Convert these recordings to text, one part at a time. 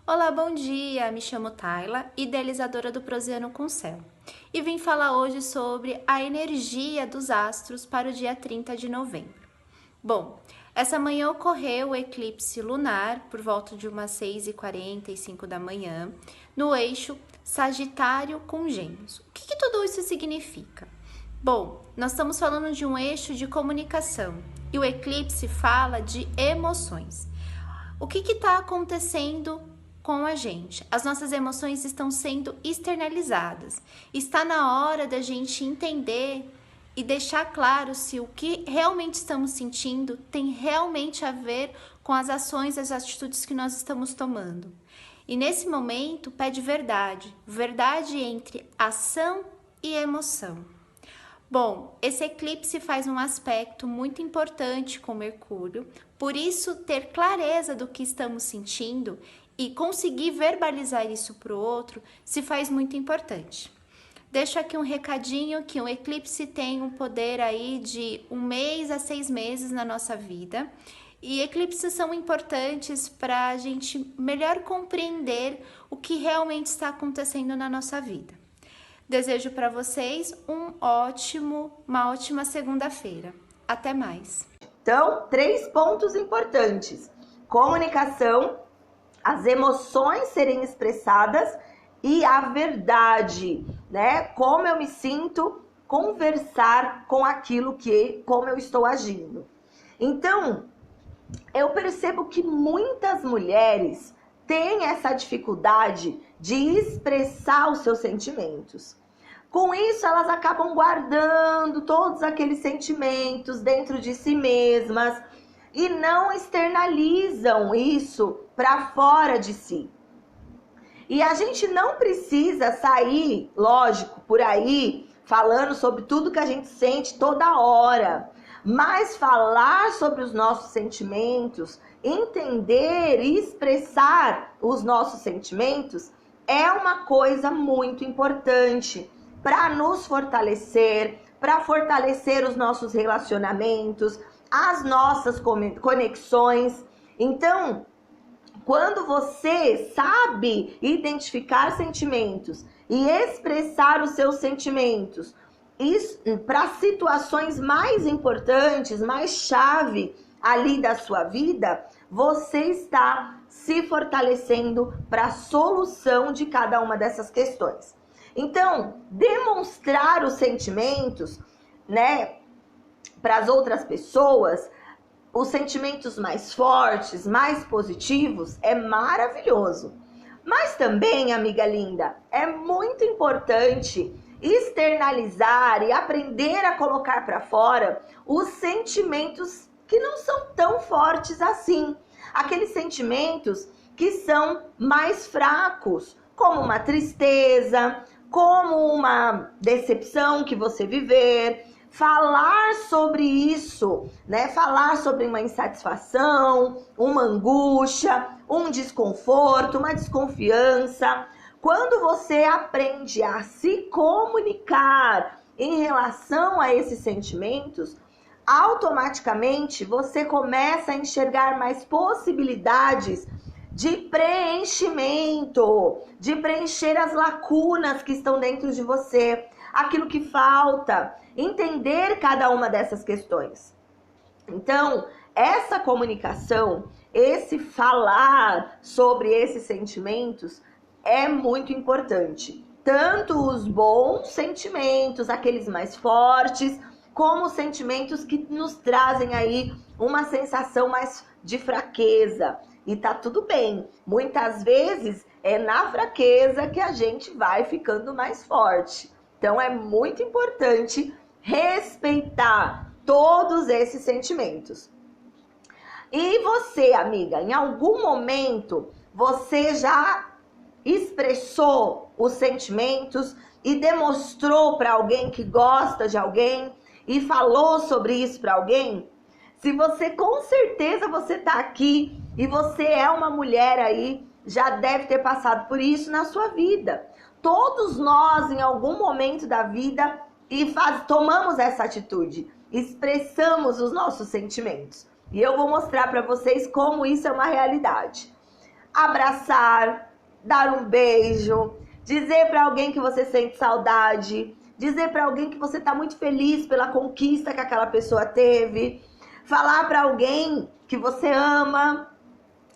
Olá, bom dia! Me chamo Tayla, idealizadora do Prosiano com Céu, e vim falar hoje sobre a energia dos astros para o dia 30 de novembro. Bom, essa manhã ocorreu o eclipse lunar por volta de umas 6h45 da manhã, no eixo Sagitário com Gêmeos. O que tudo isso significa? Bom, nós estamos falando de um eixo de comunicação e o eclipse fala de emoções. O que está acontecendo com a gente? As nossas emoções estão sendo externalizadas. Está na hora da gente entender e deixar claro se o que realmente estamos sentindo tem realmente a ver com as ações, as atitudes que nós estamos tomando. E nesse momento pede verdade, verdade entre ação e emoção. Bom, esse eclipse faz um aspecto muito importante com Mercúrio, por isso ter clareza do que estamos sentindo e conseguir verbalizar isso para o outro se faz muito importante. Deixo aqui um recadinho que o eclipse tem um poder aí de 1 mês a 6 meses na nossa vida. E eclipses são importantes para a gente melhor compreender o que realmente está acontecendo na nossa vida. Desejo para vocês uma ótima segunda-feira. Até mais. Então, 3 pontos importantes: comunicação, as emoções serem expressadas e a verdade, né? Como eu me sinto, conversar com aquilo como eu estou agindo. Então, eu percebo que muitas mulheres têm essa dificuldade de expressar os seus sentimentos. Com isso, elas acabam guardando todos aqueles sentimentos dentro de si mesmas e não externalizam isso para fora de si. E a gente não precisa sair, lógico, por aí falando sobre tudo que a gente sente toda hora, mas falar sobre os nossos sentimentos, entender e expressar os nossos sentimentos é uma coisa muito importante para nos fortalecer, para fortalecer os nossos relacionamentos, as nossas conexões. Então, quando você sabe identificar sentimentos e expressar os seus sentimentos para situações mais importantes, mais chave ali da sua vida, você está se fortalecendo para a solução de cada uma dessas questões. Então, demonstrar os sentimentos, né, para as outras pessoas, os sentimentos mais fortes, mais positivos, é maravilhoso. Mas também, amiga linda, é muito importante externalizar e aprender a colocar para fora os sentimentos que não são tão fortes assim. Aqueles sentimentos que são mais fracos, como uma tristeza, como uma decepção que você viver. Falar sobre isso, né? Falar sobre uma insatisfação, uma angústia, um desconforto, uma desconfiança. Quando você aprende a se comunicar em relação a esses sentimentos, automaticamente você começa a enxergar mais possibilidades de preenchimento, de preencher as lacunas que estão dentro de você, aquilo que falta, entender cada uma dessas questões. Então, essa comunicação, esse falar sobre esses sentimentos é muito importante. Tanto os bons sentimentos, aqueles mais fortes, como os sentimentos que nos trazem aí uma sensação mais de fraqueza. E tá tudo bem. Muitas vezes é na fraqueza que a gente vai ficando mais forte. Então é muito importante respeitar todos esses sentimentos. E você, amiga, em algum momento você já expressou os sentimentos e demonstrou para alguém que gosta de alguém e falou sobre isso para alguém? Se você, com certeza você tá aqui e você é uma mulher aí, já deve ter passado por isso na sua vida. Todos nós, em algum momento da vida, tomamos essa atitude, expressamos os nossos sentimentos. E eu vou mostrar para vocês como isso é uma realidade. abraçar, dar um beijo, dizer para alguém que você sente saudade, dizer para alguém que você está muito feliz pela conquista que aquela pessoa teve, falar para alguém que você ama,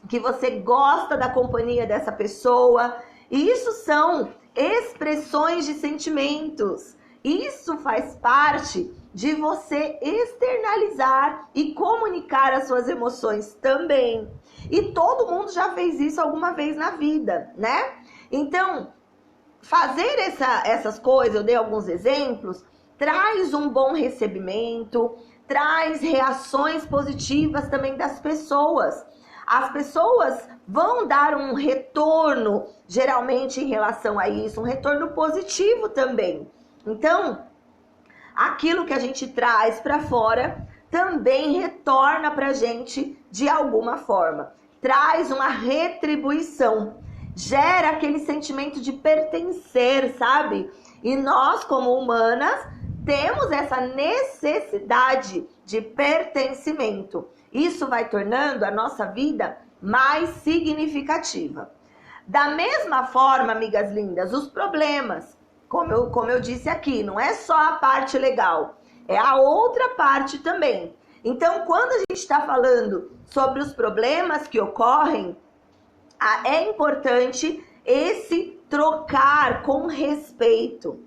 que você gosta da companhia dessa pessoa. E isso são expressões de sentimentos. Isso faz parte de você externalizar e comunicar as suas emoções também. E todo mundo já fez isso alguma vez na vida, né? Então, fazer essas coisas, eu dei alguns exemplos, traz um bom recebimento, traz reações positivas também das pessoas. As pessoas vão dar um retorno, geralmente em relação a isso, um retorno positivo também. Então, aquilo que a gente traz para fora também retorna para a gente de alguma forma. Traz uma retribuição, gera aquele sentimento de pertencer, sabe? E nós, como humanas, temos essa necessidade de pertencimento. Isso vai tornando a nossa vida mais significativa. Da mesma forma, amigas lindas, os problemas, como eu disse aqui, não é só a parte legal, é a outra parte também. Então, quando a gente está falando sobre os problemas que ocorrem, é importante esse trocar com respeito,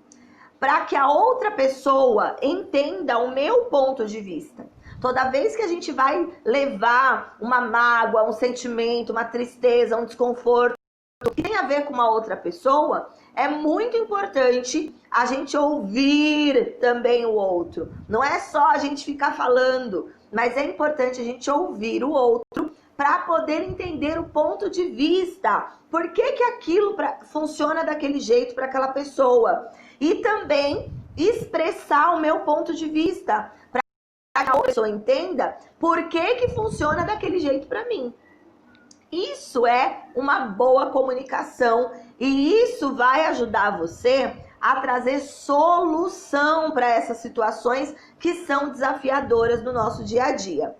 para que a outra pessoa entenda o meu ponto de vista. Toda vez que a gente vai levar uma mágoa, um sentimento, uma tristeza, um desconforto que tem a ver com uma outra pessoa, é muito importante a gente ouvir também o outro. Não é só a gente ficar falando, mas é importante a gente ouvir o outro para poder entender o ponto de vista. Por que que aquilo funciona daquele jeito para aquela pessoa? E também expressar o meu ponto de vista, para que a outra pessoa entenda por que que funciona daquele jeito para mim. Isso é uma boa comunicação e isso vai ajudar você a trazer solução para essas situações que são desafiadoras no nosso dia a dia.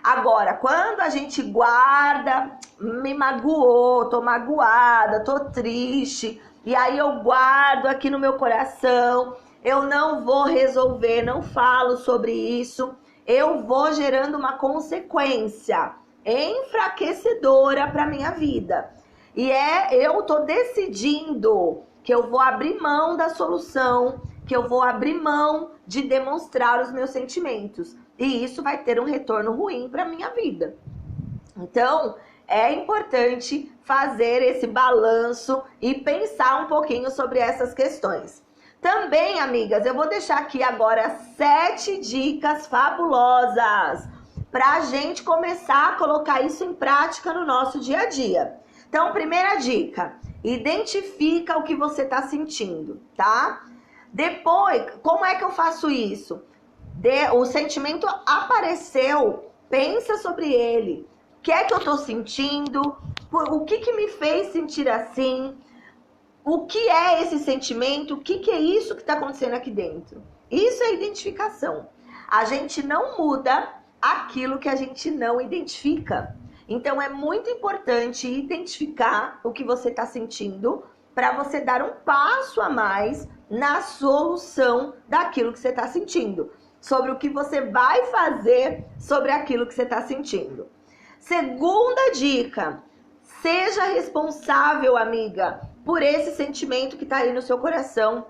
Agora, quando a gente guarda, me magoou, tô magoada, tô triste, e aí eu guardo aqui no meu coração, eu não vou resolver, não falo sobre isso, eu vou gerando uma consequência enfraquecedora para minha vida. E eu tô decidindo que eu vou abrir mão da solução, que eu vou abrir mão de demonstrar os meus sentimentos. E isso vai ter um retorno ruim para minha vida. Então, é importante fazer esse balanço e pensar um pouquinho sobre essas questões. Também, amigas, eu vou deixar aqui agora 7 dicas fabulosas para a gente começar a colocar isso em prática no nosso dia a dia. Então, primeira dica, identifica o que você está sentindo, tá? Depois, como é que eu faço isso? O sentimento apareceu, pensa sobre ele. O que é que eu estou sentindo? O que me fez sentir assim? O que é esse sentimento? O que é isso que está acontecendo aqui dentro? Isso é identificação. A gente não muda aquilo que a gente não identifica. Então é muito importante identificar o que você está sentindo para você dar um passo a mais na solução daquilo que você está sentindo. Sobre o que você vai fazer sobre aquilo que você está sentindo. Segunda dica, seja responsável, amiga, por esse sentimento que está aí no seu coração.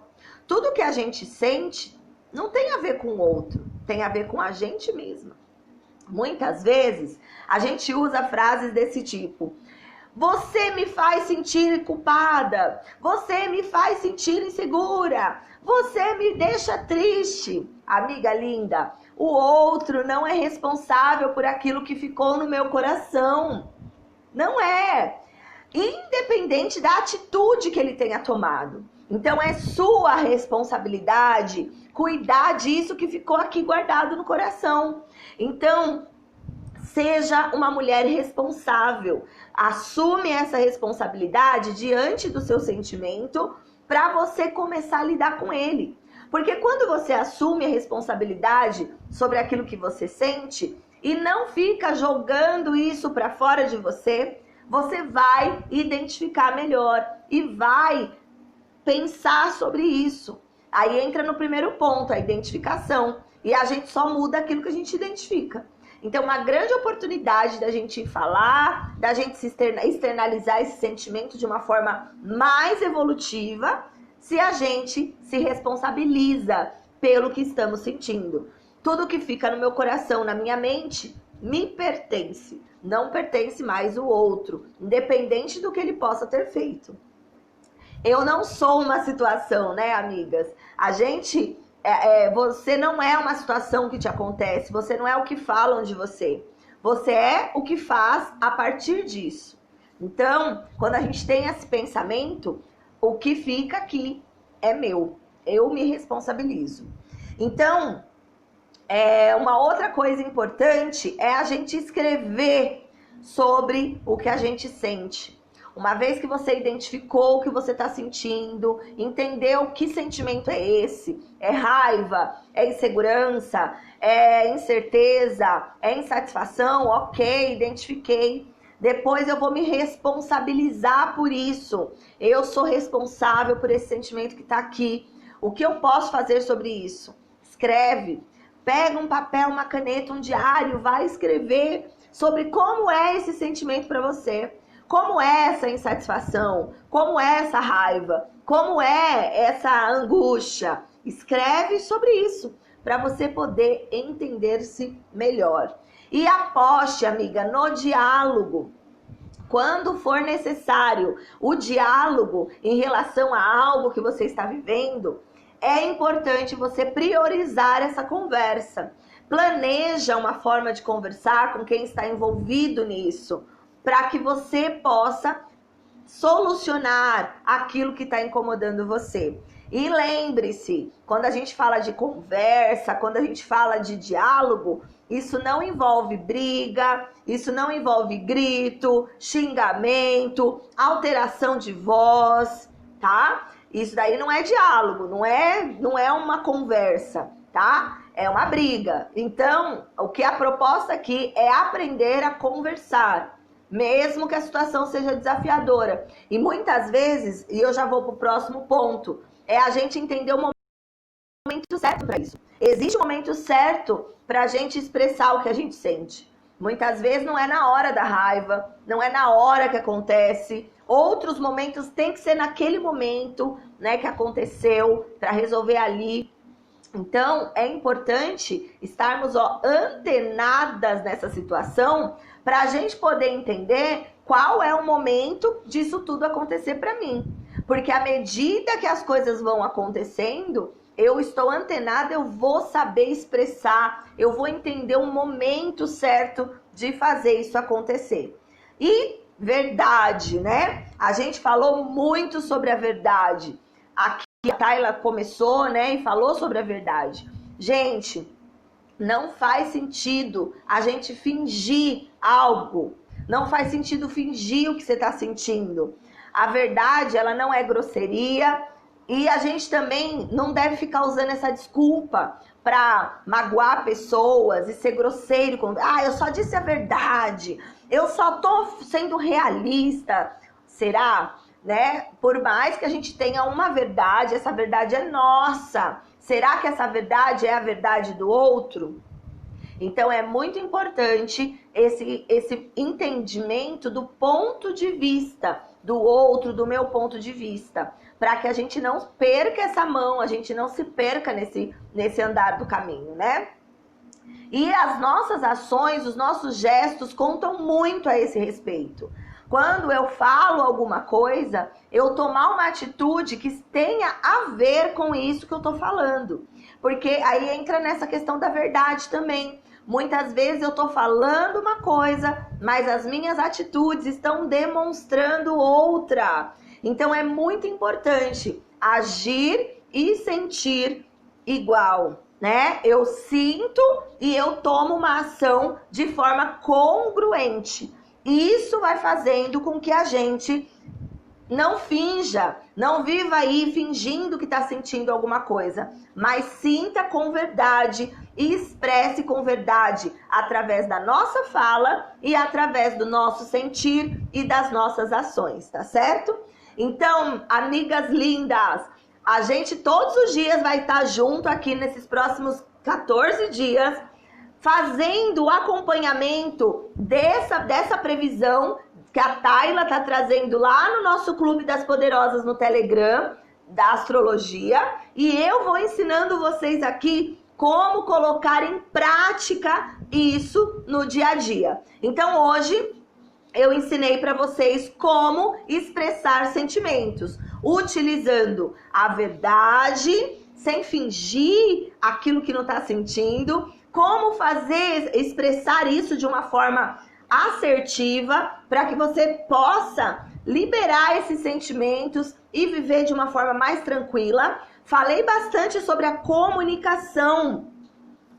Tudo que a gente sente não tem a ver com o outro, tem a ver com a gente mesma. Muitas vezes a gente usa frases desse tipo: você me faz sentir culpada, você me faz sentir insegura, você me deixa triste. Amiga linda, o outro não é responsável por aquilo que ficou no meu coração. Não é. Independente da atitude que ele tenha tomado. Então é sua responsabilidade cuidar disso que ficou aqui guardado no coração. Então, seja uma mulher responsável. Assume essa responsabilidade diante do seu sentimento para você começar a lidar com ele. Porque quando você assume a responsabilidade sobre aquilo que você sente e não fica jogando isso para fora de você, você vai identificar melhor e vai pensar sobre isso. Aí entra no primeiro ponto, a identificação. E a gente só muda aquilo que a gente identifica. Então, uma grande oportunidade da gente falar, da gente se externalizar esse sentimento de uma forma mais evolutiva, se a gente se responsabiliza pelo que estamos sentindo. Tudo que fica no meu coração, na minha mente, me pertence. Não pertence mais o outro, independente do que ele possa ter feito. Eu não sou uma situação, né, amigas? A gente... você não é uma situação que te acontece, você não é o que falam de você. Você é o que faz a partir disso. Então, quando a gente tem esse pensamento, o que fica aqui é meu. Eu me responsabilizo. Então, uma outra coisa importante é a gente escrever sobre o que a gente sente. Uma vez que você identificou o que você está sentindo, entendeu que sentimento é esse, é raiva, é insegurança, é incerteza, é insatisfação, ok, identifiquei. Depois eu vou me responsabilizar por isso. Eu sou responsável por esse sentimento que está aqui. O que eu posso fazer sobre isso? Escreve. Pega um papel, uma caneta, um diário, vai escrever sobre como é esse sentimento para você. Como é essa insatisfação? Como é essa raiva? Como é essa angústia? Escreve sobre isso, para você poder entender-se melhor. E aposte, amiga, no diálogo. Quando for necessário o diálogo em relação a algo que você está vivendo, é importante você priorizar essa conversa. Planeja uma forma de conversar com quem está envolvido nisso, para que você possa solucionar aquilo que está incomodando você. E lembre-se, quando a gente fala de conversa, quando a gente fala de diálogo, isso não envolve briga, isso não envolve grito, xingamento, alteração de voz, tá? Isso daí não é diálogo, não é uma conversa, tá? É uma briga. Então, o que a proposta aqui é aprender a conversar, mesmo que a situação seja desafiadora. E muitas vezes, e eu já vou pro próximo ponto, é a gente entender o momento certo para isso. Existe um momento certo para a gente expressar o que a gente sente. Muitas vezes não é na hora da raiva, não é na hora que acontece. Outros momentos tem que ser naquele momento, né, que aconteceu, para resolver ali. Então, é importante estarmos antenadas nessa situação para a gente poder entender qual é o momento disso tudo acontecer para mim. Porque à medida que as coisas vão acontecendo, eu estou antenada, eu vou saber expressar, eu vou entender o momento certo de fazer isso acontecer. E verdade, né? A gente falou muito sobre a verdade. Aqui a Tayla começou, né, e falou sobre a verdade. Gente, não faz sentido a gente fingir algo. Não faz sentido fingir o que você está sentindo. A verdade, ela não é grosseria. E a gente também não deve ficar usando essa desculpa para magoar pessoas e ser grosseiro. Eu só disse a verdade. Eu só tô sendo realista. Será? Né? Por mais que a gente tenha uma verdade, essa verdade é nossa. Será que essa verdade é a verdade do outro? Então é muito importante esse entendimento do ponto de vista do outro, do meu ponto de vista, para que a gente não perca essa mão, a gente não se perca nesse andar do caminho, né? E as nossas ações, os nossos gestos contam muito a esse respeito. Quando eu falo alguma coisa, eu tomar uma atitude que tenha a ver com isso que eu tô falando. Porque aí entra nessa questão da verdade também. Muitas vezes eu tô falando uma coisa, mas as minhas atitudes estão demonstrando outra. Então é muito importante agir e sentir igual, né? Eu sinto e eu tomo uma ação de forma congruente. Isso vai fazendo com que a gente não finja, não viva aí fingindo que está sentindo alguma coisa, mas sinta com verdade, e expresse com verdade através da nossa fala e através do nosso sentir e das nossas ações, tá certo? Então, amigas lindas, a gente todos os dias vai estar junto aqui nesses próximos 14 dias, fazendo o acompanhamento dessa previsão que a Tayla tá trazendo lá no nosso Clube das Poderosas no Telegram, da astrologia, e eu vou ensinando vocês aqui como colocar em prática isso no dia a dia. Então hoje eu ensinei para vocês como expressar sentimentos, utilizando a verdade, sem fingir aquilo que não está sentindo, como expressar isso de uma forma assertiva para que você possa liberar esses sentimentos e viver de uma forma mais tranquila. Falei bastante sobre a comunicação,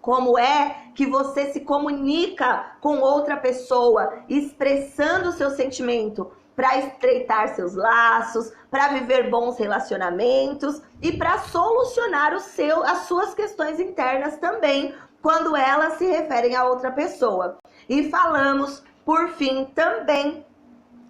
como é que você se comunica com outra pessoa, expressando o seu sentimento para estreitar seus laços, para viver bons relacionamentos e para solucionar as suas questões internas também, quando elas se referem a outra pessoa. E falamos, por fim, também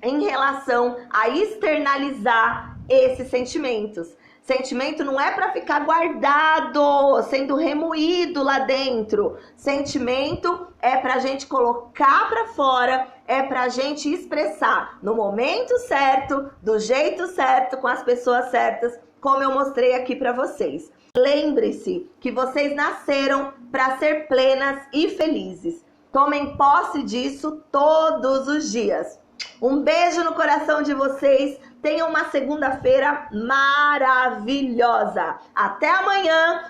em relação a externalizar esses sentimentos. Sentimento não é para ficar guardado, sendo remoído lá dentro. Sentimento é para a gente colocar para fora, é para a gente expressar no momento certo, do jeito certo, com as pessoas certas, como eu mostrei aqui para vocês. Lembre-se que vocês nasceram para ser plenas e felizes. Tomem posse disso todos os dias. Um beijo no coração de vocês. Tenham uma segunda-feira maravilhosa. Até amanhã.